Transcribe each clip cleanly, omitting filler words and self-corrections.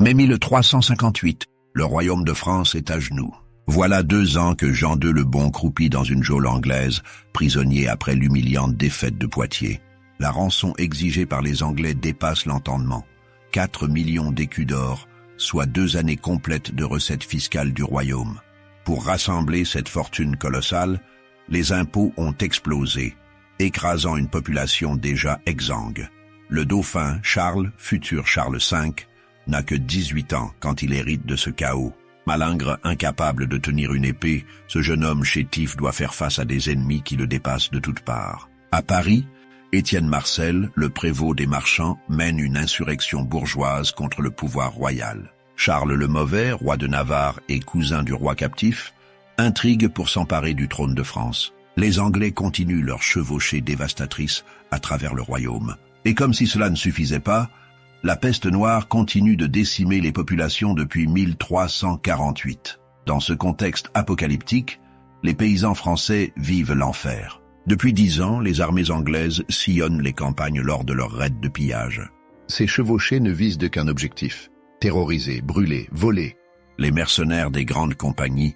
Mai 1358, le royaume de France est à genoux. Voilà 2 ans que Jean II le Bon croupit dans une geôle anglaise, prisonnier après l'humiliante défaite de Poitiers. La rançon exigée par les Anglais dépasse l'entendement. 4 millions d'écus d'or, soit 2 années complètes de recettes fiscales du royaume. Pour rassembler cette fortune colossale, les impôts ont explosé, écrasant une population déjà exsangue. Le dauphin Charles, futur Charles V, n'a que 18 ans quand il hérite de ce chaos. Malingre, incapable de tenir une épée, ce jeune homme chétif doit faire face à des ennemis qui le dépassent de toutes parts. À Paris, Étienne Marcel, le prévôt des marchands, mène une insurrection bourgeoise contre le pouvoir royal. Charles le Mauvais, roi de Navarre et cousin du roi captif, intrigue pour s'emparer du trône de France. Les Anglais continuent leur chevauchée dévastatrice à travers le royaume. Et comme si cela ne suffisait pas, la peste noire continue de décimer les populations depuis 1348. Dans ce contexte apocalyptique, les paysans français vivent l'enfer. Depuis 10 ans, les armées anglaises sillonnent les campagnes lors de leurs raids de pillage. Ces chevauchées ne visent qu'un objectif: terroriser, brûler, voler. Les mercenaires des grandes compagnies,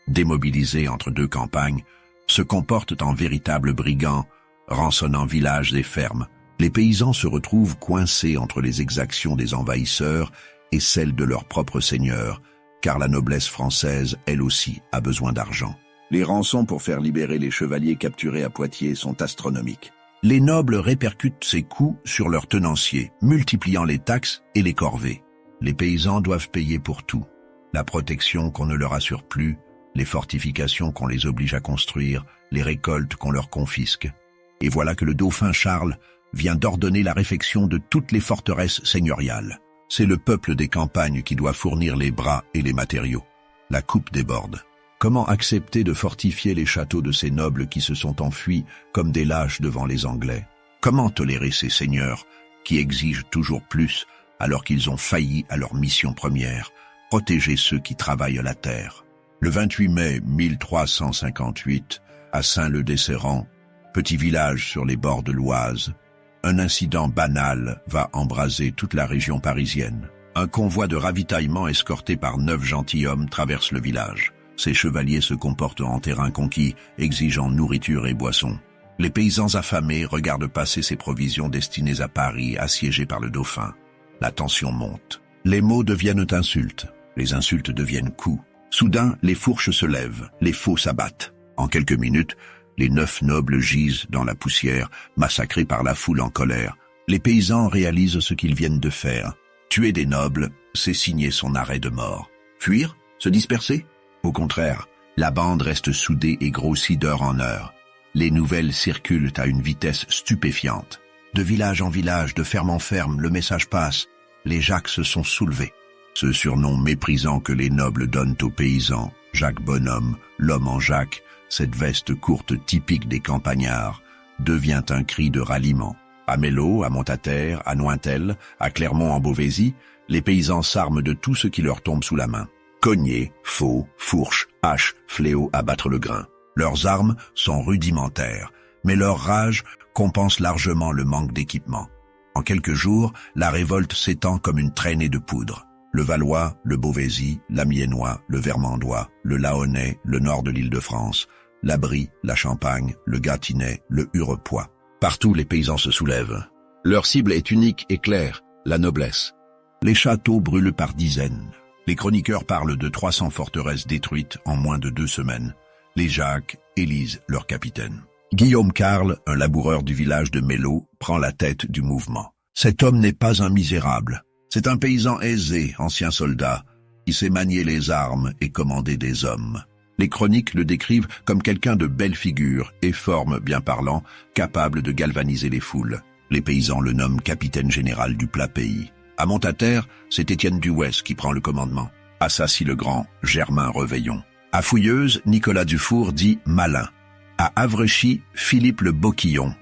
démobilisés entre 2 campagnes, se comportent en véritables brigands, rançonnant villages et fermes. Les paysans se retrouvent coincés entre les exactions des envahisseurs et celles de leurs propres seigneurs, car la noblesse française, elle aussi, a besoin d'argent. Les rançons pour faire libérer les chevaliers capturés à Poitiers sont astronomiques. Les nobles répercutent ces coûts sur leurs tenanciers, multipliant les taxes et les corvées. Les paysans doivent payer pour tout. La protection qu'on ne leur assure plus, les fortifications qu'on les oblige à construire, les récoltes qu'on leur confisque. Et voilà que le dauphin Charles vient d'ordonner la réfection de toutes les forteresses seigneuriales. C'est le peuple des campagnes qui doit fournir les bras et les matériaux. La coupe déborde. Comment accepter de fortifier les châteaux de ces nobles qui se sont enfuis comme des lâches devant les Anglais? Comment tolérer ces seigneurs qui exigent toujours plus alors qu'ils ont failli à leur mission première, protéger ceux qui travaillent la terre? Le 28 mai 1358, à Saint-Leu-des-Serrans, petit village sur les bords de l'Oise, un incident banal va embraser toute la région parisienne. Un convoi de ravitaillement escorté par 9 gentilshommes traverse le village. Ces chevaliers se comportent en terrain conquis, exigeant nourriture et boissons. Les paysans affamés regardent passer ces provisions destinées à Paris, assiégé par le dauphin. La tension monte. Les mots deviennent insultes. Les insultes deviennent coups. Soudain, les fourches se lèvent, les faux s'abattent. En quelques minutes, les 9 nobles gisent dans la poussière, massacrés par la foule en colère. Les paysans réalisent ce qu'ils viennent de faire. Tuer des nobles, c'est signer son arrêt de mort. Fuir? Se disperser? Au contraire, la bande reste soudée et grossit d'heure en heure. Les nouvelles circulent à une vitesse stupéfiante. De village en village, de ferme en ferme, le message passe. Les Jacques se sont soulevés. Ce surnom méprisant que les nobles donnent aux paysans, Jacques Bonhomme, l'homme en Jacques, cette veste courte typique des campagnards, devient un cri de ralliement. À Mélo, à Montataire, à Nointel, à Clermont en Beauvaisis, les paysans s'arment de tout ce qui leur tombe sous la main. Cogners, faux, fourches, haches, fléaux à battre le grain. Leurs armes sont rudimentaires, mais leur rage compense largement le manque d'équipement. En quelques jours, la révolte s'étend comme une traînée de poudre. Le Valois, le Beauvaisis, l'Amiénois, le Vermandois, le Laonnais, le nord de l'Île-de-France, la Brie, la Champagne, le Gâtinais, le Hurepoix. Partout, les paysans se soulèvent. Leur cible est unique et claire, la noblesse. Les châteaux brûlent par dizaines. Les chroniqueurs parlent de 300 forteresses détruites en moins de 2 semaines. Les Jacques élisent leur capitaine. Guillaume Carle, un laboureur du village de Mélo, prend la tête du mouvement. Cet homme n'est pas un misérable. C'est un paysan aisé, ancien soldat, qui sait manier les armes et commander des hommes. Les chroniques le décrivent comme quelqu'un de belle figure et forme bien parlant, capable de galvaniser les foules. Les paysans le nomment capitaine général du plat pays. À Montataire, c'est Étienne d'Huès qui prend le commandement. À Sacy-le-Grand, Germain Reveillon. À Fouilleuse, Nicolas Dufour dit Malin. À Avrechy, Philippe le Boquillon.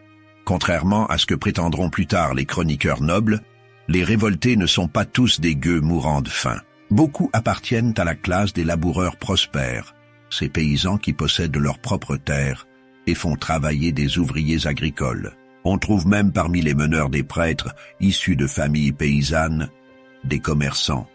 Contrairement à ce que prétendront plus tard les chroniqueurs nobles, les révoltés ne sont pas tous des gueux mourant de faim. Beaucoup appartiennent à la classe des laboureurs prospères, ces paysans qui possèdent leurs propres terres et font travailler des ouvriers agricoles. On trouve même parmi les meneurs des prêtres, issus de familles paysannes, des commerçants,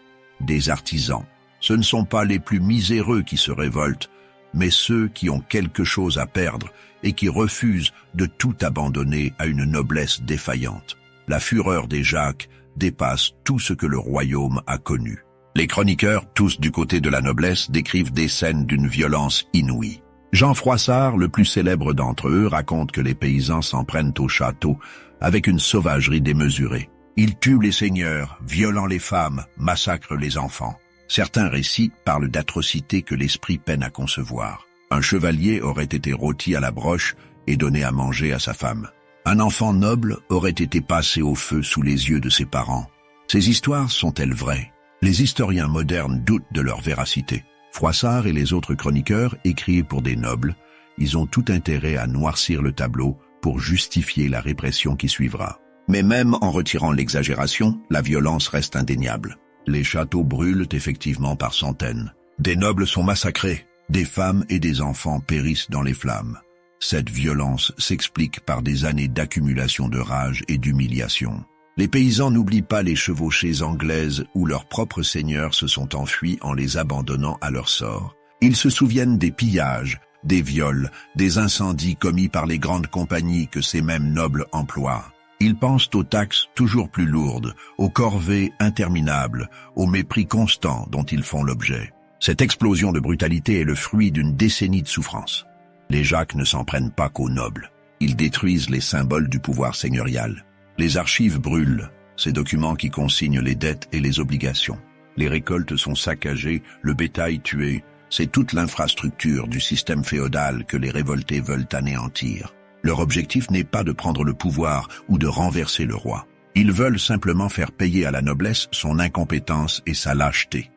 des artisans. Ce ne sont pas les plus miséreux qui se révoltent, mais ceux qui ont quelque chose à perdre et qui refusent de tout abandonner à une noblesse défaillante. La fureur des Jacques dépasse tout ce que le royaume a connu. Les chroniqueurs, tous du côté de la noblesse, décrivent des scènes d'une violence inouïe. Jean Froissart, le plus célèbre d'entre eux, raconte que les paysans s'en prennent au château avec une sauvagerie démesurée. Ils tuent les seigneurs, violant les femmes, massacrent les enfants. Certains récits parlent d'atrocités que l'esprit peine à concevoir. Un chevalier aurait été rôti à la broche et donné à manger à sa femme. Un enfant noble aurait été passé au feu sous les yeux de ses parents. Ces histoires sont-elles vraies? Les historiens modernes doutent de leur véracité. Froissart et les autres chroniqueurs écrivent pour des nobles. Ils ont tout intérêt à noircir le tableau pour justifier la répression qui suivra. Mais même en retirant l'exagération, la violence reste indéniable. Les châteaux brûlent effectivement par centaines. Des nobles sont massacrés, des femmes et des enfants périssent dans les flammes. Cette violence s'explique par des années d'accumulation de rage et d'humiliation. Les paysans n'oublient pas les chevauchées anglaises où leurs propres seigneurs se sont enfuis en les abandonnant à leur sort. Ils se souviennent des pillages, des viols, des incendies commis par les grandes compagnies que ces mêmes nobles emploient. Ils pensent aux taxes toujours plus lourdes, aux corvées interminables, au mépris constant dont ils font l'objet. Cette explosion de brutalité est le fruit d'une décennie de souffrance. Les Jacques ne s'en prennent pas qu'aux nobles. Ils détruisent les symboles du pouvoir seigneurial. Les archives brûlent, ces documents qui consignent les dettes et les obligations. Les récoltes sont saccagées, le bétail tué. C'est toute l'infrastructure du système féodal que les révoltés veulent anéantir. Leur objectif n'est pas de prendre le pouvoir ou de renverser le roi. Ils veulent simplement faire payer à la noblesse son incompétence et sa lâcheté.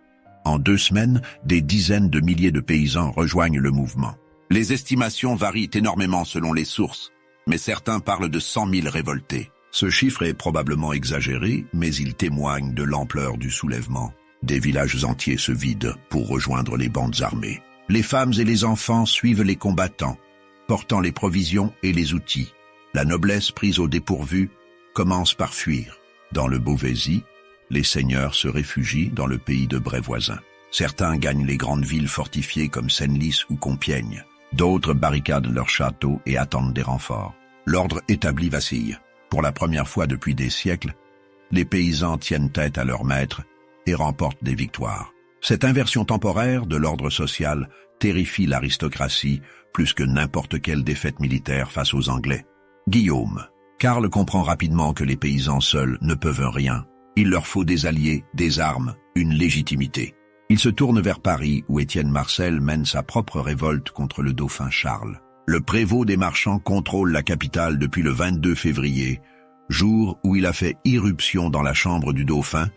En 2 semaines, des dizaines de milliers de paysans rejoignent le mouvement. Les estimations varient énormément selon les sources, mais certains parlent de 100 000 révoltés. Ce chiffre est probablement exagéré, mais il témoigne de l'ampleur du soulèvement. Des villages entiers se vident pour rejoindre les bandes armées. Les femmes et les enfants suivent les combattants, portant les provisions et les outils. La noblesse prise au dépourvu commence par fuir. Dans le Beauvaisis, les seigneurs se réfugient dans le pays de Bray voisin. Certains gagnent les grandes villes fortifiées comme Senlis ou Compiègne. D'autres barricadent leurs châteaux et attendent des renforts. L'ordre établi vacille. Pour la première fois depuis des siècles, les paysans tiennent tête à leur maître et remportent des victoires. Cette inversion temporaire de l'ordre social terrifie l'aristocratie plus que n'importe quelle défaite militaire face aux Anglais. Guillaume. Karl comprend rapidement que les paysans seuls ne peuvent rien. Il leur faut des alliés, des armes, une légitimité. Il se tourne vers Paris où Étienne Marcel mène sa propre révolte contre le dauphin Charles. Le prévôt des marchands contrôle la capitale depuis le 22 février, jour où il a fait irruption dans la chambre du dauphin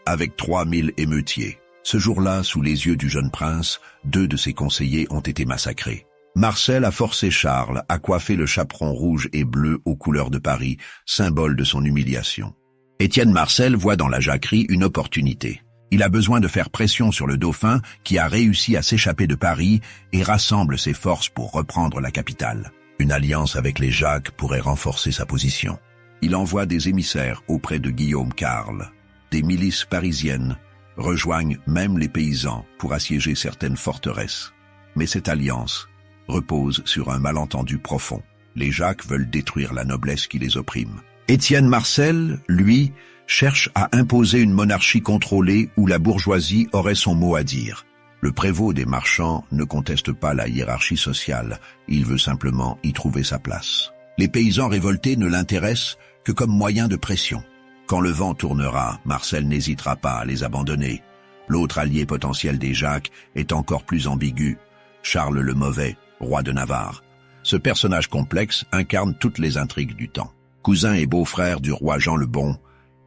avec 3000 émeutiers. Ce jour-là, sous les yeux du jeune prince, 2 de ses conseillers ont été massacrés. Marcel a forcé Charles à coiffer le chaperon rouge et bleu aux couleurs de Paris, symbole de son humiliation. Étienne Marcel voit dans la jacquerie une opportunité. Il a besoin de faire pression sur le dauphin qui a réussi à s'échapper de Paris et rassemble ses forces pour reprendre la capitale. Une alliance avec les Jacques pourrait renforcer sa position. Il envoie des émissaires auprès de Guillaume Karl. Des milices parisiennes rejoignent même les paysans pour assiéger certaines forteresses. Mais cette alliance repose sur un malentendu profond. Les Jacques veulent détruire la noblesse qui les opprime. Étienne Marcel, lui, cherche à imposer une monarchie contrôlée où la bourgeoisie aurait son mot à dire. Le prévôt des marchands ne conteste pas la hiérarchie sociale, il veut simplement y trouver sa place. Les paysans révoltés ne l'intéressent que comme moyen de pression. Quand le vent tournera, Marcel n'hésitera pas à les abandonner. L'autre allié potentiel des Jacques est encore plus ambigu, Charles le Mauvais, roi de Navarre. Ce personnage complexe incarne toutes les intrigues du temps. Cousin et beau-frère du roi Jean le Bon,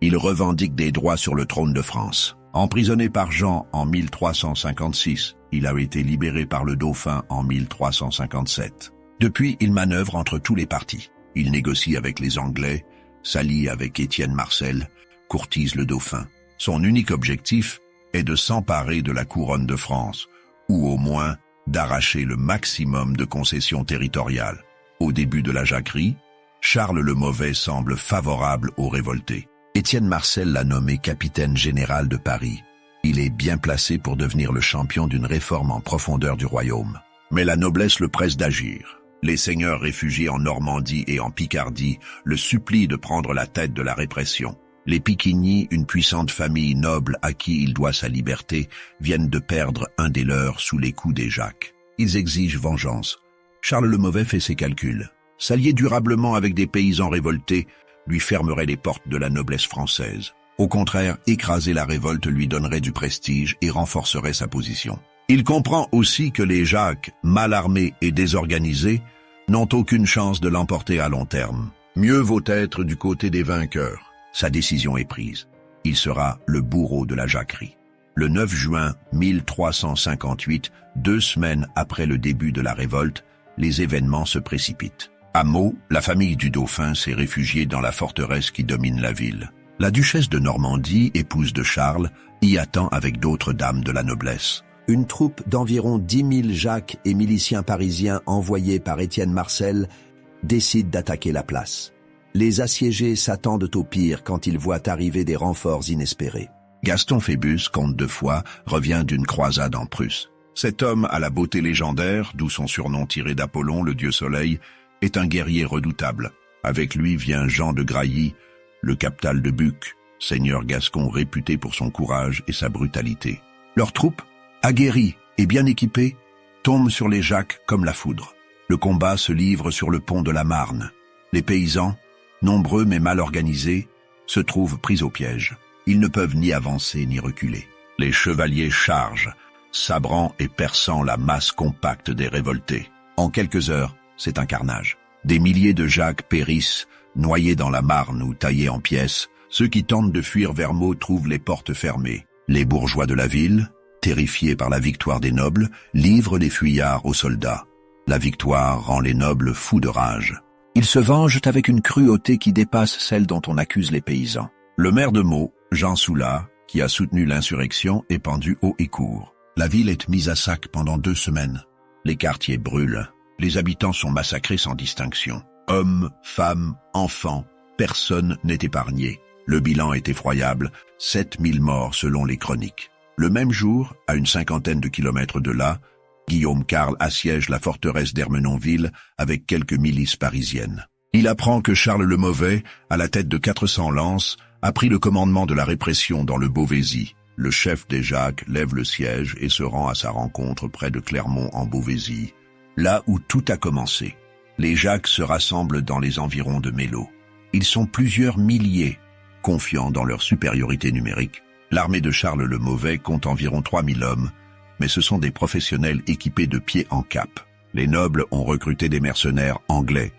il revendique des droits sur le trône de France. Emprisonné par Jean en 1356, il a été libéré par le dauphin en 1357. Depuis, il manœuvre entre tous les partis. Il négocie avec les Anglais, s'allie avec Étienne Marcel, courtise le dauphin. Son unique objectif est de s'emparer de la couronne de France, ou au moins d'arracher le maximum de concessions territoriales. Au début de la jacquerie, Charles le Mauvais semble favorable aux révoltés. Étienne Marcel l'a nommé capitaine général de Paris. Il est bien placé pour devenir le champion d'une réforme en profondeur du royaume. Mais la noblesse le presse d'agir. Les seigneurs réfugiés en Normandie et en Picardie le supplient de prendre la tête de la répression. Les Picquigny, une puissante famille noble à qui il doit sa liberté, viennent de perdre un des leurs sous les coups des Jacques. Ils exigent vengeance. Charles le Mauvais fait ses calculs. S'allier durablement avec des paysans révoltés lui fermerait les portes de la noblesse française. Au contraire, écraser la révolte lui donnerait du prestige et renforcerait sa position. Il comprend aussi que les Jacques, mal armés et désorganisés, n'ont aucune chance de l'emporter à long terme. Mieux vaut être du côté des vainqueurs. Sa décision est prise. Il sera le bourreau de la jacquerie. Le 9 juin 1358, 2 semaines après le début de la révolte, les événements se précipitent. À Meaux, la famille du dauphin s'est réfugiée dans la forteresse qui domine la ville. La duchesse de Normandie, épouse de Charles, y attend avec d'autres dames de la noblesse. Une troupe d'environ 10 000 Jacques et miliciens parisiens envoyés par Étienne Marcel décide d'attaquer la place. Les assiégés s'attendent au pire quand ils voient arriver des renforts inespérés. Gaston Phébus, comte de Foix, revient d'une croisade en Prusse. Cet homme à la beauté légendaire, d'où son surnom tiré d'Apollon, le dieu soleil, est un guerrier redoutable. Avec lui vient Jean de Grailly, le captal de Buc, seigneur gascon réputé pour son courage et sa brutalité. Leur troupe, aguerrie et bien équipée, tombe sur les Jacques comme la foudre. Le combat se livre sur le pont de la Marne. Les paysans, nombreux mais mal organisés, se trouvent pris au piège. Ils ne peuvent ni avancer ni reculer. Les chevaliers chargent, sabrant et perçant la masse compacte des révoltés. En quelques heures, c'est un carnage. Des milliers de Jacques périssent, noyés dans la Marne ou taillés en pièces. Ceux qui tentent de fuir vers Meaux trouvent les portes fermées. Les bourgeois de la ville, terrifiés par la victoire des nobles, livrent les fuyards aux soldats. La victoire rend les nobles fous de rage. Ils se vengent avec une cruauté qui dépasse celle dont on accuse les paysans. Le maire de Meaux, Jean Soulard, qui a soutenu l'insurrection, est pendu haut et court. La ville est mise à sac pendant 2 semaines. Les quartiers brûlent. Les habitants sont massacrés sans distinction. Hommes, femmes, enfants, personne n'est épargné. Le bilan est effroyable, 7000 morts selon les chroniques. Le même jour, à une 50aine de kilomètres de là, Guillaume Carle assiège la forteresse d'Ermenonville avec quelques milices parisiennes. Il apprend que Charles le Mauvais, à la tête de 400 lances, a pris le commandement de la répression dans le Beauvaisis. Le chef des Jacques lève le siège et se rend à sa rencontre près de Clermont en Beauvaisis, là où tout a commencé. Les Jacques se rassemblent dans les environs de Mélo. Ils sont plusieurs milliers, confiants dans leur supériorité numérique. L'armée de Charles le Mauvais compte environ 3000 hommes, mais ce sont des professionnels équipés de pied en cap. Les nobles ont recruté des mercenaires anglais,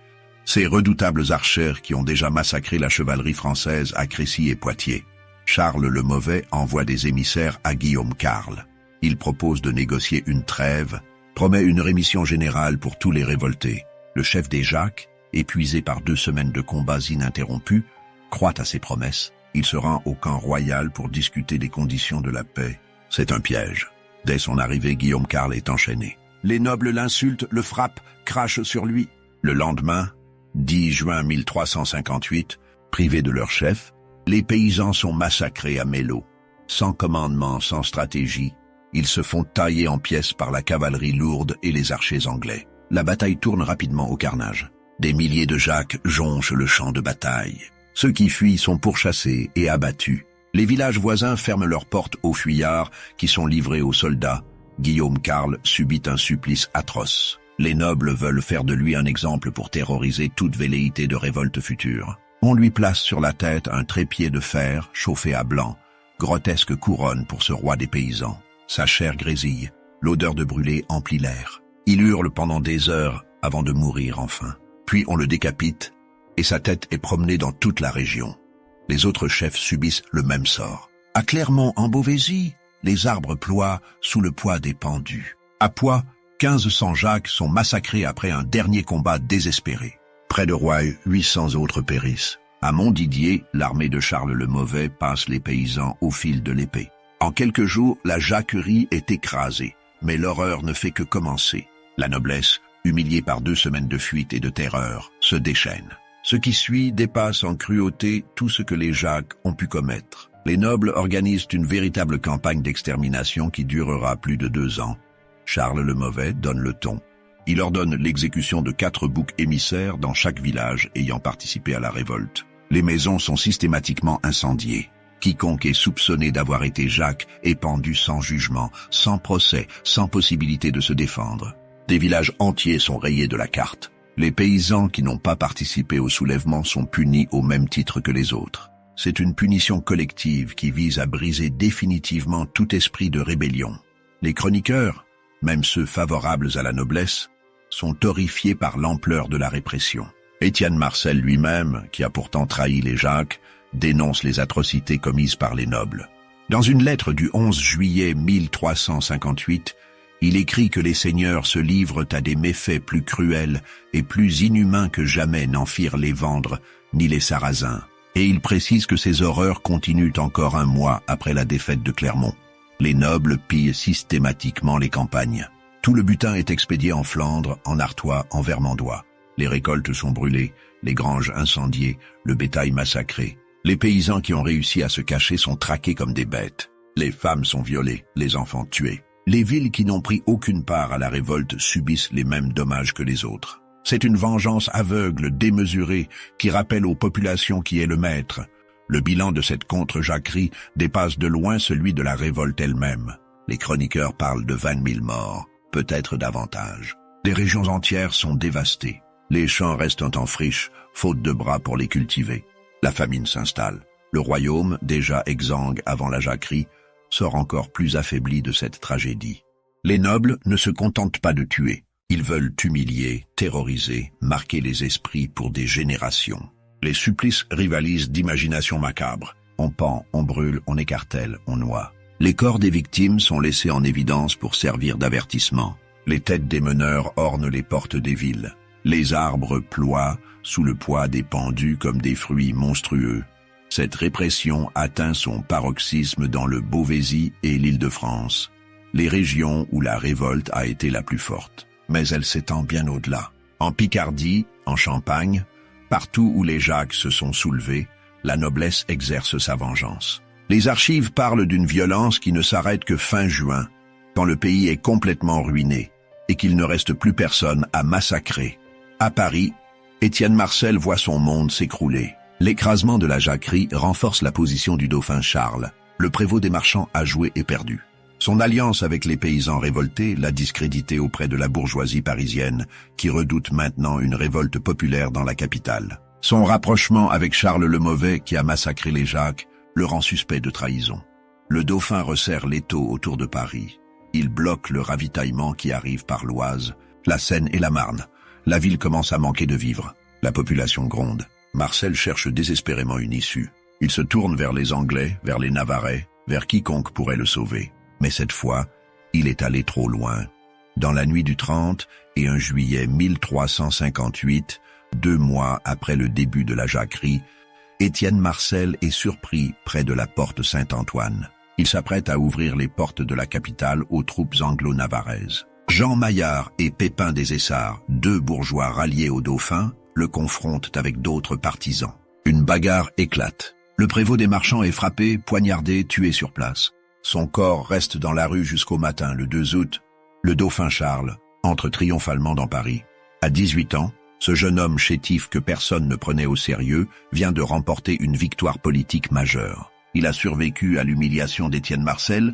ces redoutables archers qui ont déjà massacré la chevalerie française à Crécy et Poitiers. Charles le Mauvais envoie des émissaires à Guillaume Carle. Il propose de négocier une trêve, promet une rémission générale pour tous les révoltés. Le chef des Jacques, épuisé par 2 semaines de combats ininterrompus, croit à ses promesses. Il se rend au camp royal pour discuter des conditions de la paix. C'est un piège. Dès son arrivée, Guillaume Carle est enchaîné. Les nobles l'insultent, le frappent, crachent sur lui. Le lendemain, 10 juin 1358, privés de leur chef, les paysans sont massacrés à Mélo. Sans commandement, sans stratégie, ils se font tailler en pièces par la cavalerie lourde et les archers anglais. La bataille tourne rapidement au carnage. Des milliers de Jacques jonchent le champ de bataille. Ceux qui fuient sont pourchassés et abattus. Les villages voisins ferment leurs portes aux fuyards qui sont livrés aux soldats. Guillaume Carle subit un supplice atroce. Les nobles veulent faire de lui un exemple pour terroriser toute velléité de révolte future. On lui place sur la tête un trépied de fer chauffé à blanc, grotesque couronne pour ce roi des paysans. Sa chair grésille, l'odeur de brûlé emplit l'air. Il hurle pendant des heures avant de mourir enfin. Puis on le décapite et sa tête est promenée dans toute la région. Les autres chefs subissent le même sort. À Clermont, en Beauvaisis, les arbres ploient sous le poids des pendus. À Poix, 1500 Jacques sont massacrés après un dernier combat désespéré. Près de Roye, 800 autres périssent. À Montdidier, l'armée de Charles le Mauvais passe les paysans au fil de l'épée. En quelques jours, la jacquerie est écrasée, mais l'horreur ne fait que commencer. La noblesse, humiliée par 2 semaines de fuite et de terreur, se déchaîne. Ce qui suit dépasse en cruauté tout ce que les Jacques ont pu commettre. Les nobles organisent une véritable campagne d'extermination qui durera plus de 2 ans. Charles le Mauvais donne le ton. Il ordonne l'exécution de 4 boucs émissaires dans chaque village ayant participé à la révolte. Les maisons sont systématiquement incendiées. Quiconque est soupçonné d'avoir été Jacques est pendu sans jugement, sans procès, sans possibilité de se défendre. Des villages entiers sont rayés de la carte. Les paysans qui n'ont pas participé au soulèvement sont punis au même titre que les autres. C'est une punition collective qui vise à briser définitivement tout esprit de rébellion. Les chroniqueurs, même ceux favorables à la noblesse, sont horrifiés par l'ampleur de la répression. Étienne Marcel lui-même, qui a pourtant trahi les Jacques, dénonce les atrocités commises par les nobles. Dans une lettre du 11 juillet 1358, il écrit que les seigneurs se livrent à des méfaits plus cruels et plus inhumains que jamais n'en firent les Vendres ni les Sarrasins, et il précise que ces horreurs continuent encore 1 mois après la défaite de Clermont. Les nobles pillent systématiquement les campagnes. Tout le butin est expédié en Flandre, en Artois, en Vermandois. Les récoltes sont brûlées, les granges incendiées, le bétail massacré. Les paysans qui ont réussi à se cacher sont traqués comme des bêtes. Les femmes sont violées, les enfants tués. Les villes qui n'ont pris aucune part à la révolte subissent les mêmes dommages que les autres. C'est une vengeance aveugle, démesurée, qui rappelle aux populations qui est le maître. Le bilan de cette contre-jacquerie dépasse de loin celui de la révolte elle-même. Les chroniqueurs parlent de 20 000 morts, peut-être davantage. Des régions entières sont dévastées. Les champs restent en friche, faute de bras pour les cultiver. La famine s'installe. Le royaume, déjà exsangue avant la jacquerie, sort encore plus affaibli de cette tragédie. Les nobles ne se contentent pas de tuer. Ils veulent humilier, terroriser, marquer les esprits pour des générations. Les supplices rivalisent d'imagination macabre. On pend, on brûle, on écartèle, on noie. Les corps des victimes sont laissés en évidence pour servir d'avertissement. Les têtes des meneurs ornent les portes des villes. Les arbres ploient sous le poids des pendus comme des fruits monstrueux. Cette répression atteint son paroxysme dans le Beauvaisis et l'Île-de-France, les régions où la révolte a été la plus forte. Mais elle s'étend bien au-delà. En Picardie, en Champagne, partout où les Jacques se sont soulevés, la noblesse exerce sa vengeance. Les archives parlent d'une violence qui ne s'arrête que fin juin, quand le pays est complètement ruiné et qu'il ne reste plus personne à massacrer. À Paris, Étienne Marcel voit son monde s'écrouler. L'écrasement de la jacquerie renforce la position du dauphin Charles. Le prévôt des marchands a joué et perdu. Son alliance avec les paysans révoltés l'a discrédité auprès de la bourgeoisie parisienne, qui redoute maintenant une révolte populaire dans la capitale. Son rapprochement avec Charles le Mauvais, qui a massacré les Jacques, le rend suspect de trahison. Le dauphin resserre l'étau autour de Paris. Il bloque le ravitaillement qui arrive par l'Oise, la Seine et la Marne. La ville commence à manquer de vivres. La population gronde. Marcel cherche désespérément une issue. Il se tourne vers les Anglais, vers les Navarrais, vers quiconque pourrait le sauver. Mais cette fois, il est allé trop loin. Dans la nuit du 30 et 1 juillet 1358, 2 mois après le début de la jacquerie, Étienne Marcel est surpris près de la porte Saint-Antoine. Il s'apprête à ouvrir les portes de la capitale aux troupes anglo-navarraises. Jean Maillard et Pépin des Essarts, 2 bourgeois ralliés au dauphin, le confrontent avec d'autres partisans. Une bagarre éclate. Le prévôt des marchands est frappé, poignardé, tué sur place. Son corps reste dans la rue jusqu'au matin, le 2 août. Le dauphin Charles entre triomphalement dans Paris. À 18 ans, ce jeune homme chétif que personne ne prenait au sérieux vient de remporter une victoire politique majeure. Il a survécu à l'humiliation d'Étienne Marcel,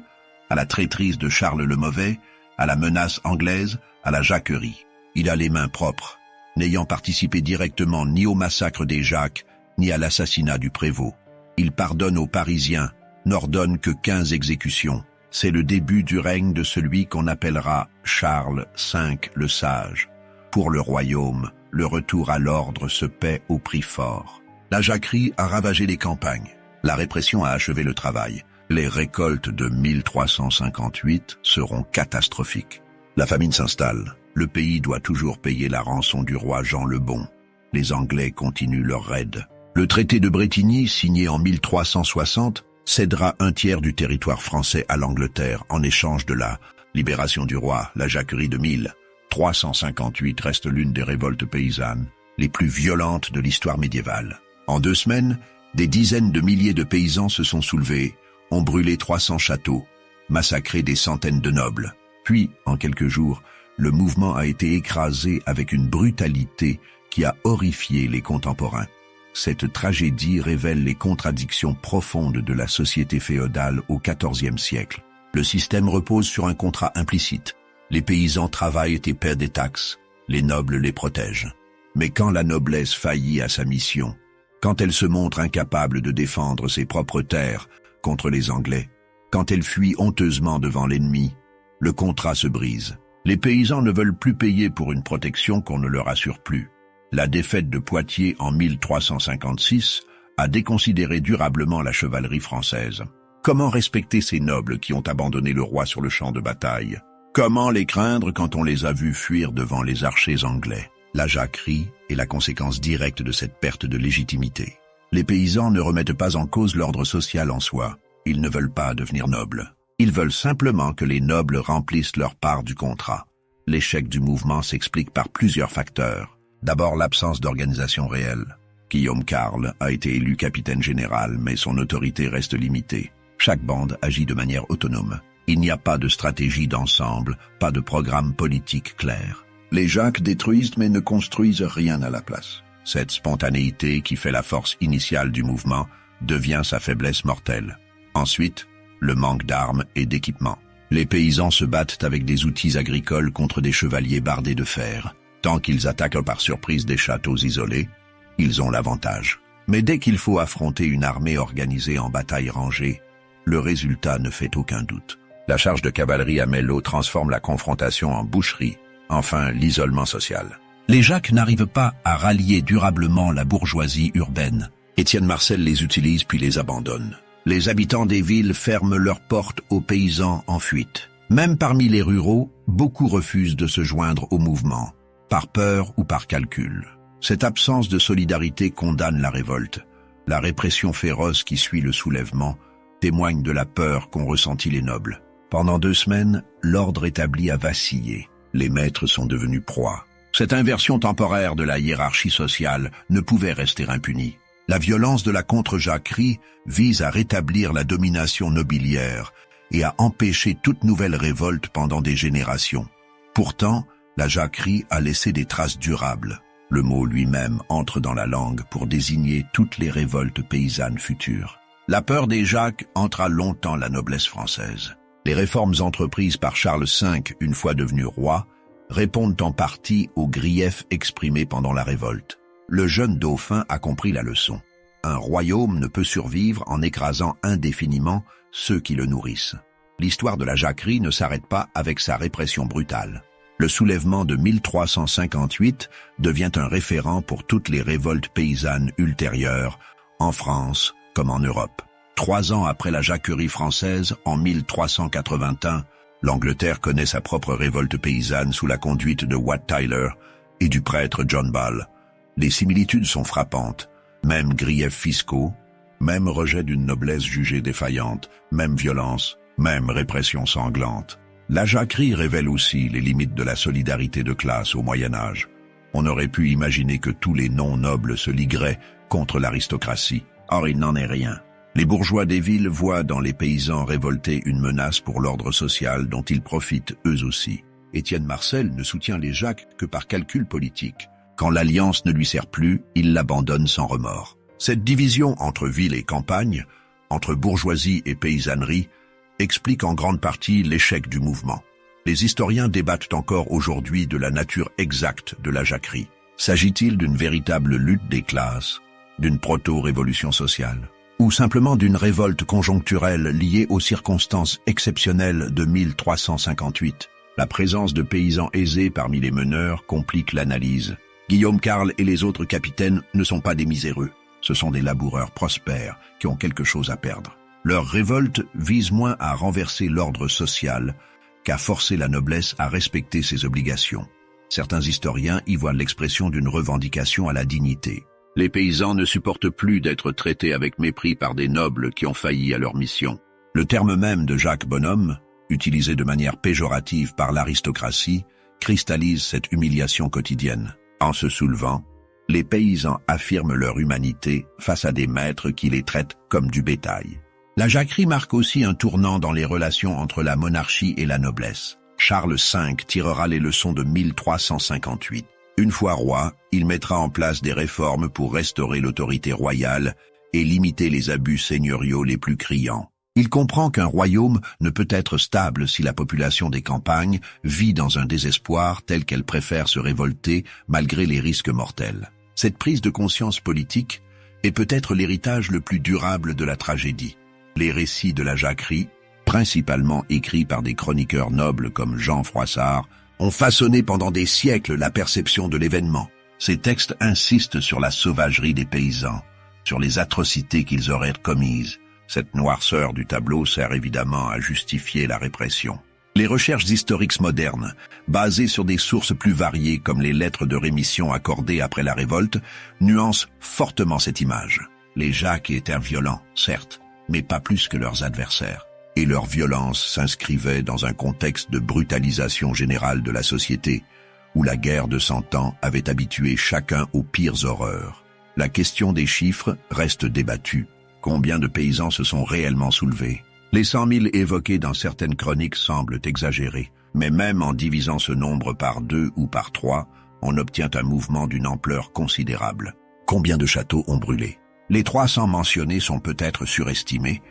à la traîtrise de Charles le Mauvais, à la menace anglaise, à la jacquerie. Il a les mains propres, n'ayant participé directement ni au massacre des Jacques, ni à l'assassinat du prévôt. Il pardonne aux Parisiens, n'ordonne que 15 exécutions. C'est le début du règne de celui qu'on appellera Charles V le Sage. Pour le royaume, le retour à l'ordre se paie au prix fort. La jacquerie a ravagé les campagnes. La répression a achevé le travail. Les récoltes de 1358 seront catastrophiques. La famine s'installe. Le pays doit toujours payer la rançon du roi Jean le Bon. Les Anglais continuent leur raid. Le traité de Brétigny, signé en 1360, cédera 1/3 du territoire français à l'Angleterre en échange de la libération du roi. La jacquerie de 1358 reste l'une des révoltes paysannes les plus violentes de l'histoire médiévale. En 2 semaines, Des dizaines de milliers de paysans se sont soulevés, ont brûlé 300 châteaux, massacré des centaines de nobles. Puis, en quelques jours, le mouvement a été écrasé avec une brutalité qui a horrifié les contemporains. Cette tragédie révèle les contradictions profondes de la société féodale au XIVe siècle. Le système repose sur un contrat implicite. Les paysans travaillent et paient des taxes, les nobles les protègent. Mais quand la noblesse faillit à sa mission, quand elle se montre incapable de défendre ses propres terres contre les Anglais, quand elle fuit honteusement devant l'ennemi, le contrat se brise. Les paysans ne veulent plus payer pour une protection qu'on ne leur assure plus. La défaite de Poitiers en 1356 a déconsidéré durablement la chevalerie française. Comment respecter ces nobles qui ont abandonné le roi sur le champ de bataille? Comment les craindre quand on les a vus fuir devant les archers anglais? La jacquerie est la conséquence directe de cette perte de légitimité. Les paysans ne remettent pas en cause l'ordre social en soi. Ils ne veulent pas devenir nobles. Ils veulent simplement que les nobles remplissent leur part du contrat. L'échec du mouvement s'explique par plusieurs facteurs. D'abord, l'absence d'organisation réelle. Guillaume Carle a été élu capitaine général, mais son autorité reste limitée. Chaque bande agit de manière autonome. Il n'y a pas de stratégie d'ensemble, pas de programme politique clair. Les Jacques détruisent mais ne construisent rien à la place. Cette spontanéité qui fait la force initiale du mouvement devient sa faiblesse mortelle. Ensuite, le manque d'armes et d'équipement. Les paysans se battent avec des outils agricoles contre des chevaliers bardés de fer. Tant qu'ils attaquent par surprise des châteaux isolés, ils ont l'avantage. Mais dès qu'il faut affronter une armée organisée en bataille rangée, le résultat ne fait aucun doute. La charge de cavalerie à Mello transforme la confrontation en boucherie, enfin l'isolement social. Les Jacques n'arrivent pas à rallier durablement la bourgeoisie urbaine. Étienne Marcel les utilise puis les abandonne. Les habitants des villes ferment leurs portes aux paysans en fuite. Même parmi les ruraux, beaucoup refusent de se joindre au mouvement, par peur ou par calcul. Cette absence de solidarité condamne la révolte. La répression féroce qui suit le soulèvement témoigne de la peur qu'ont ressentie les nobles. Pendant 2 semaines, l'ordre établi a vacillé. Les maîtres sont devenus proies. Cette inversion temporaire de la hiérarchie sociale ne pouvait rester impunie. La violence de la contre-jacquerie vise à rétablir la domination nobiliaire et à empêcher toute nouvelle révolte pendant des générations. Pourtant, la jacquerie a laissé des traces durables. Le mot lui-même entre dans la langue pour désigner toutes les révoltes paysannes futures. La peur des Jacques entra longtemps la noblesse française. Les réformes entreprises par Charles V, une fois devenu roi, répondent en partie aux griefs exprimés pendant la révolte. Le jeune dauphin a compris la leçon. Un royaume ne peut survivre en écrasant indéfiniment ceux qui le nourrissent. L'histoire de la jacquerie ne s'arrête pas avec sa répression brutale. Le soulèvement de 1358 devient un référent pour toutes les révoltes paysannes ultérieures, en France comme en Europe. 3 ans après la jacquerie française, en 1381, l'Angleterre connaît sa propre révolte paysanne sous la conduite de Wat Tyler et du prêtre John Ball. Les similitudes sont frappantes. Même griefs fiscaux, même rejet d'une noblesse jugée défaillante, même violence, même répression sanglante. La jacquerie révèle aussi les limites de la solidarité de classe au Moyen-Âge. On aurait pu imaginer que tous les non-nobles se ligueraient contre l'aristocratie. Or, il n'en est rien. Les bourgeois des villes voient dans les paysans révoltés une menace pour l'ordre social dont ils profitent eux aussi. Étienne Marcel ne soutient les Jacques que par calcul politique. Quand l'alliance ne lui sert plus, il l'abandonne sans remords. Cette division entre ville et campagne, entre bourgeoisie et paysannerie, explique en grande partie l'échec du mouvement. Les historiens débattent encore aujourd'hui de la nature exacte de la jacquerie. S'agit-il d'une véritable lutte des classes, d'une proto-révolution sociale, ou simplement d'une révolte conjoncturelle liée aux circonstances exceptionnelles de 1358? La présence de paysans aisés parmi les meneurs complique l'analyse. Guillaume Carle et les autres capitaines ne sont pas des miséreux. Ce sont des laboureurs prospères qui ont quelque chose à perdre. Leur révolte vise moins à renverser l'ordre social qu'à forcer la noblesse à respecter ses obligations. Certains historiens y voient l'expression d'une revendication à la dignité. Les paysans ne supportent plus d'être traités avec mépris par des nobles qui ont failli à leur mission. Le terme même de Jacques Bonhomme, utilisé de manière péjorative par l'aristocratie, cristallise cette humiliation quotidienne. En se soulevant, Les paysans affirment leur humanité face à des maîtres qui les traitent comme du bétail. La jacquerie marque aussi un tournant dans les relations entre la monarchie et la noblesse. Charles V tirera les leçons de 1358. Une fois roi, il mettra en place des réformes pour restaurer l'autorité royale et limiter les abus seigneuriaux les plus criants. Il comprend qu'un royaume ne peut être stable si la population des campagnes vit dans un désespoir tel qu'elle préfère se révolter malgré les risques mortels. Cette prise de conscience politique est peut-être l'héritage le plus durable de la tragédie. Les récits de la jacquerie, principalement écrits par des chroniqueurs nobles comme Jean Froissart, ont façonné pendant des siècles la perception de l'événement. Ces textes insistent sur la sauvagerie des paysans, sur les atrocités qu'ils auraient commises. Cette noirceur du tableau sert évidemment à justifier la répression. Les recherches historiques modernes, basées sur des sources plus variées comme les lettres de rémission accordées après la révolte, nuancent fortement cette image. Les Jacques étaient violents, certes, mais pas plus que leurs adversaires. Et leur violence s'inscrivait dans un contexte de brutalisation générale de la société, où la guerre de 100 ans avait habitué chacun aux pires horreurs. La question des chiffres reste débattue. Combien de paysans se sont réellement soulevés? Les 100 000 évoqués dans certaines chroniques semblent exagérés, mais même en divisant ce nombre par 2 ou par 3, on obtient un mouvement d'une ampleur considérable. Combien de châteaux ont brûlé? Les 300 mentionnés sont peut-être surestimés,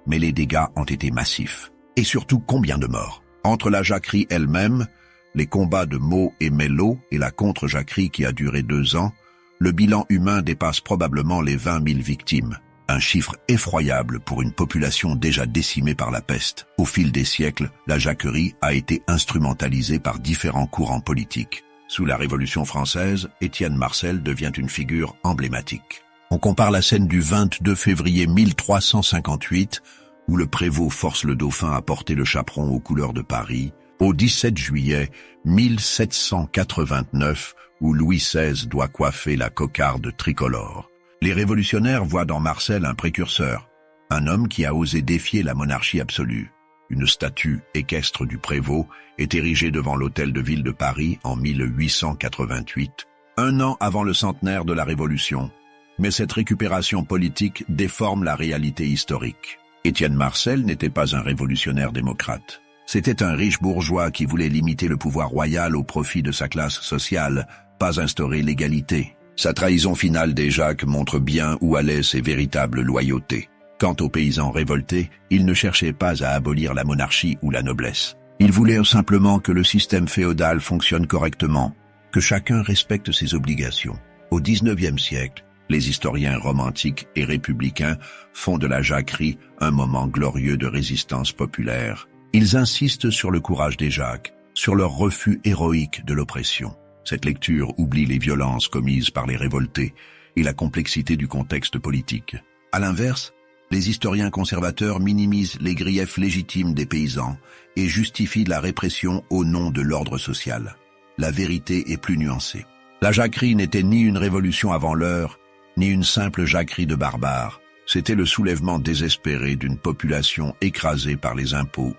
mais les dégâts ont été massifs. Et surtout, combien de morts? Entre la jacquerie elle-même, les combats de Meaux et Mello et la contre-jacquerie qui a duré 2 ans, le bilan humain dépasse probablement les 20 000 victimes. Un chiffre effroyable pour une population déjà décimée par la peste. Au fil des siècles, la jacquerie a été instrumentalisée par différents courants politiques. Sous la Révolution française, Étienne Marcel devient une figure emblématique. On compare la scène du 22 février 1358, où le prévôt force le dauphin à porter le chaperon aux couleurs de Paris, au 17 juillet 1789, où Louis XVI doit coiffer la cocarde tricolore. Les révolutionnaires voient dans Marcel un précurseur, un homme qui a osé défier la monarchie absolue. Une statue équestre du prévôt est érigée devant l'hôtel de ville de Paris en 1888, un an avant le centenaire de la Révolution. Mais cette récupération politique déforme la réalité historique. Étienne Marcel n'était pas un révolutionnaire démocrate. C'était un riche bourgeois qui voulait limiter le pouvoir royal au profit de sa classe sociale, pas instaurer l'égalité. Sa trahison finale des Jacques montre bien où allait ses véritables loyautés. Quant aux paysans révoltés, ils ne cherchaient pas à abolir la monarchie ou la noblesse. Ils voulaient simplement que le système féodal fonctionne correctement, que chacun respecte ses obligations. Au XIXe siècle, les historiens romantiques et républicains font de la jacquerie un moment glorieux de résistance populaire. Ils insistent sur le courage des Jacques, sur leur refus héroïque de l'oppression. Cette lecture oublie les violences commises par les révoltés et la complexité du contexte politique. À l'inverse, les historiens conservateurs minimisent les griefs légitimes des paysans et justifient la répression au nom de l'ordre social. La vérité est plus nuancée. La jacquerie n'était ni une révolution avant l'heure, ni une simple jacquerie de barbares. C'était le soulèvement désespéré d'une population écrasée par les impôts,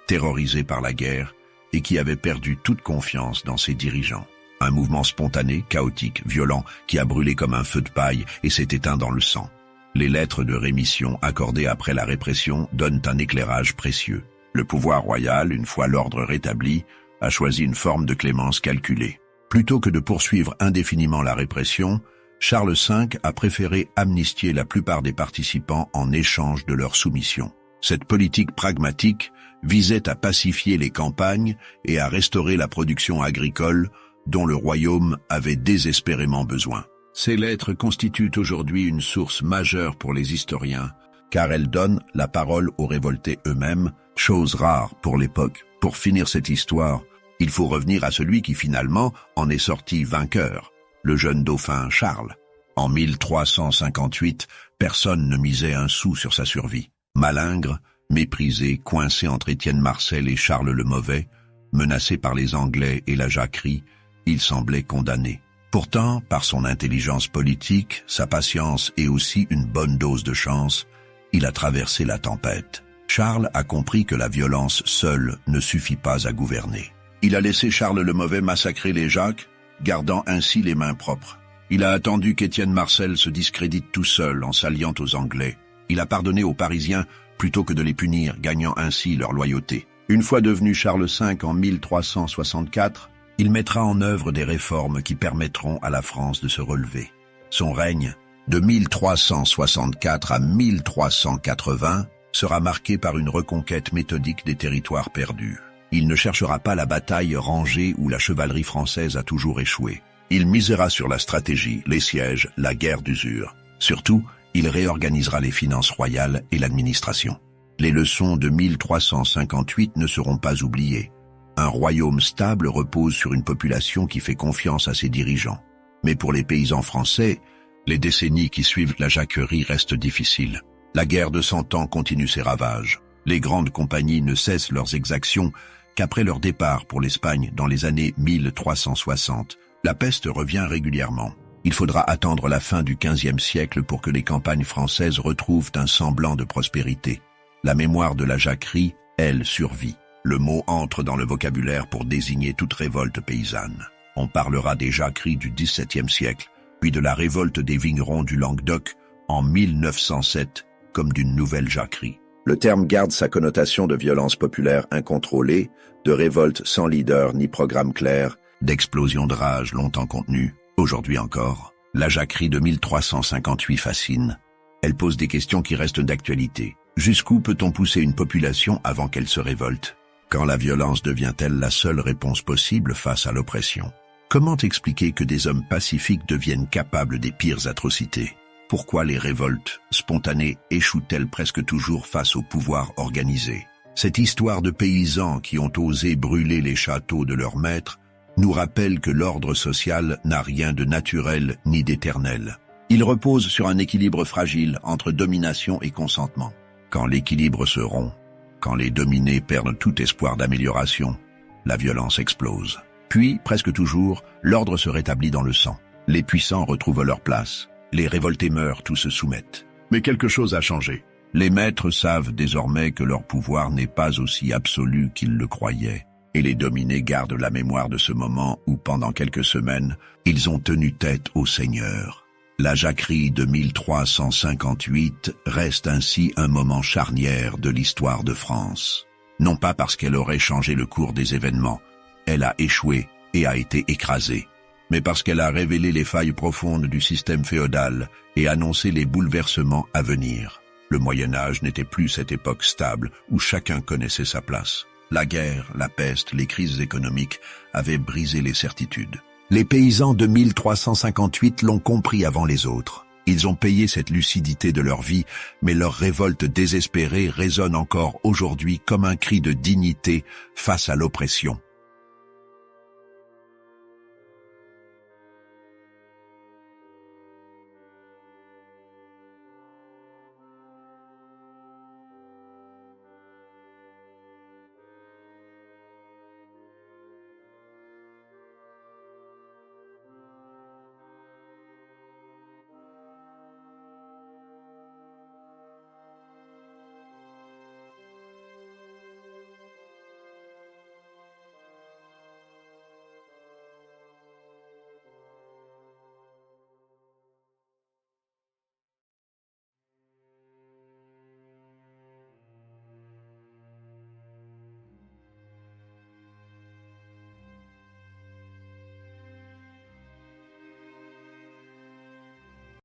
terrorisée par la guerre et qui avait perdu toute confiance dans ses dirigeants. Un mouvement spontané, chaotique, violent, qui a brûlé comme un feu de paille et s'est éteint dans le sang. Les lettres de rémission accordées après la répression donnent un éclairage précieux. Le pouvoir royal, une fois l'ordre rétabli, a choisi une forme de clémence calculée. Plutôt que de poursuivre indéfiniment la répression, Charles V a préféré amnistier la plupart des participants en échange de leur soumission. Cette politique pragmatique visait à pacifier les campagnes et à restaurer la production agricole dont le royaume avait désespérément besoin. Ces lettres constituent aujourd'hui une source majeure pour les historiens, car elles donnent la parole aux révoltés eux-mêmes, chose rare pour l'époque. Pour finir cette histoire, il faut revenir à celui qui finalement en est sorti vainqueur, le jeune dauphin Charles. En 1358, personne ne misait un sou sur sa survie. Malingre, méprisé, coincé entre Étienne Marcel et Charles le Mauvais, menacé par les Anglais et la jacquerie, il semblait condamné. Pourtant, par son intelligence politique, sa patience et aussi une bonne dose de chance, il a traversé la tempête. Charles a compris que la violence seule ne suffit pas à gouverner. Il a laissé Charles le Mauvais massacrer les Jacques, gardant ainsi les mains propres. Il a attendu qu'Étienne Marcel se discrédite tout seul en s'alliant aux Anglais. Il a pardonné aux Parisiens plutôt que de les punir, gagnant ainsi leur loyauté. Une fois devenu Charles V en 1364, il mettra en œuvre des réformes qui permettront à la France de se relever. Son règne, de 1364 à 1380, sera marqué par une reconquête méthodique des territoires perdus. Il ne cherchera pas la bataille rangée où la chevalerie française a toujours échoué. Il misera sur la stratégie, les sièges, la guerre d'usure. Surtout, il réorganisera les finances royales et l'administration. Les leçons de 1358 ne seront pas oubliées. Un royaume stable repose sur une population qui fait confiance à ses dirigeants. Mais pour les paysans français, les décennies qui suivent la Jacquerie restent difficiles. La guerre de 100 ans continue ses ravages. Les grandes compagnies ne cessent leurs exactions qu'après leur départ pour l'Espagne dans les années 1360. La peste revient régulièrement. Il faudra attendre la fin du XVe siècle pour que les campagnes françaises retrouvent un semblant de prospérité. La mémoire de la Jacquerie, elle, survit. Le mot entre dans le vocabulaire pour désigner toute révolte paysanne. On parlera des jacqueries du XVIIe siècle, puis de la révolte des vignerons du Languedoc en 1907, comme d'une nouvelle jacquerie. Le terme garde sa connotation de violence populaire incontrôlée, de révolte sans leader ni programme clair, d'explosion de rage longtemps contenue. Aujourd'hui encore, la jacquerie de 1358 fascine. Elle pose des questions qui restent d'actualité. Jusqu'où peut-on pousser une population avant qu'elle se révolte? Quand la violence devient-elle la seule réponse possible face à l'oppression? Comment expliquer que des hommes pacifiques deviennent capables des pires atrocités? Pourquoi les révoltes spontanées échouent-elles presque toujours face au pouvoir organisé? Cette histoire de paysans qui ont osé brûler les châteaux de leurs maîtres nous rappelle que l'ordre social n'a rien de naturel ni d'éternel. Il repose sur un équilibre fragile entre domination et consentement. Quand l'équilibre se rompt, quand les dominés perdent tout espoir d'amélioration, la violence explose. Puis, presque toujours, l'ordre se rétablit dans le sang. Les puissants retrouvent leur place. Les révoltés meurent ou se soumettent. Mais quelque chose a changé. Les maîtres savent désormais que leur pouvoir n'est pas aussi absolu qu'ils le croyaient. Et les dominés gardent la mémoire de ce moment où, pendant quelques semaines, ils ont tenu tête au Seigneur. La jacquerie de 1358 reste ainsi un moment charnière de l'histoire de France. Non pas parce qu'elle aurait changé le cours des événements, elle a échoué et a été écrasée, mais parce qu'elle a révélé les failles profondes du système féodal et annoncé les bouleversements à venir. Le Moyen-Âge n'était plus cette époque stable où chacun connaissait sa place. La guerre, la peste, les crises économiques avaient brisé les certitudes. Les paysans de 1358 l'ont compris avant les autres. Ils ont payé cette lucidité de leur vie, mais leur révolte désespérée résonne encore aujourd'hui comme un cri de dignité face à l'oppression.